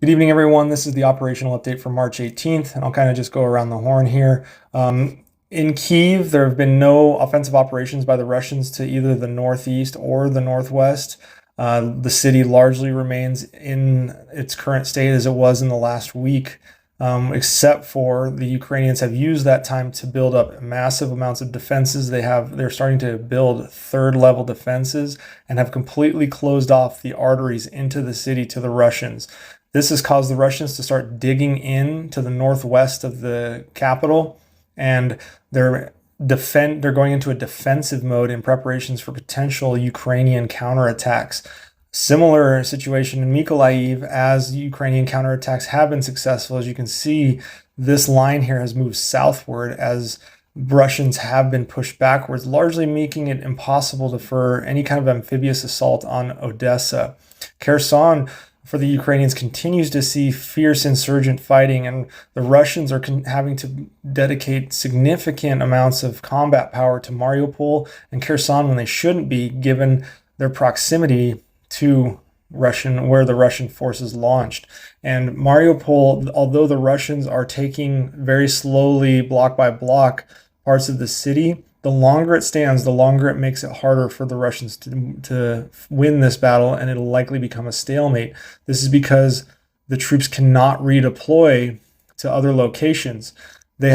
Good evening, everyone. This is the operational update for March 18th, and I'll kind of just go around the horn here. In Kyiv, there have been no offensive operations by the Russians to either the northeast or the northwest. The city largely remains in its current state as it was in the last week, except for the Ukrainians have used that time to build up massive amounts of defenses. They're starting to build third-level defenses and have completely closed off the arteries into the city to the Russians. This has caused the Russians to start digging in to the northwest of the capital, and they're going into a defensive mode in preparations for potential Ukrainian counterattacks. Similar situation in Mykolaiv, as Ukrainian counterattacks have been successful. As you can see, this line here has moved southward as Russians have been pushed backwards, largely making it impossible for any kind of amphibious assault on Odessa. Kherson, for the Ukrainians, continues to see fierce insurgent fighting, and the Russians are having to dedicate significant amounts of combat power to Mariupol and Kherson when they shouldn't be, given their proximity to where the Russian forces launched. And Mariupol, although the Russians are taking very slowly, block by block, parts of the city, the longer it stands, the longer it makes it harder for the Russians to win this battle, and it'll likely become a stalemate. This is because the troops cannot redeploy to other locations. The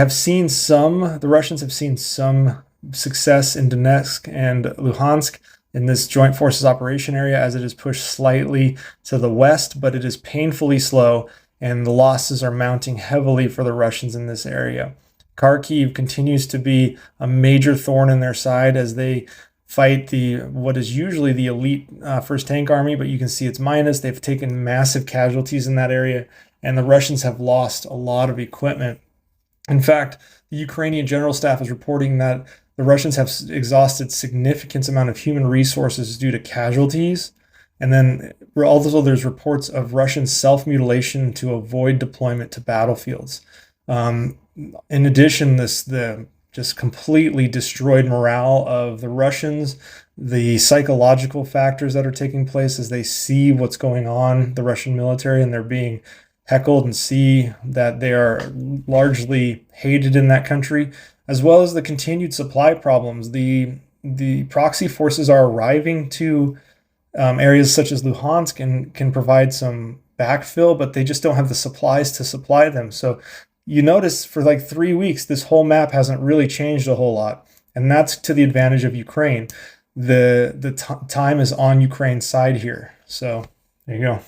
Russians have seen some success in Donetsk and Luhansk in this joint forces operation area as it is pushed slightly to the west, but it is painfully slow, and the losses are mounting heavily for the Russians in this area. Kharkiv continues to be a major thorn in their side as they fight what is usually the elite 1st Tank Army, but you can see it's minus. They've taken massive casualties in that area, and the Russians have lost a lot of equipment. In fact, the Ukrainian General Staff is reporting that the Russians have exhausted significant amount of human resources due to casualties. And then also there's reports of Russian self-mutilation to avoid deployment to battlefields. In addition, the just completely destroyed morale of the Russians, the psychological factors that are taking place as they see what's going on, the Russian military, and they're being heckled and see that they are largely hated in that country, as well as the continued supply problems. The proxy forces are arriving to areas such as Luhansk and can provide some backfill, but they just don't have the supplies to supply them. So you notice for like 3 weeks, this whole map hasn't really changed a whole lot. And that's to the advantage of Ukraine. The time is on Ukraine's side here. So there you go.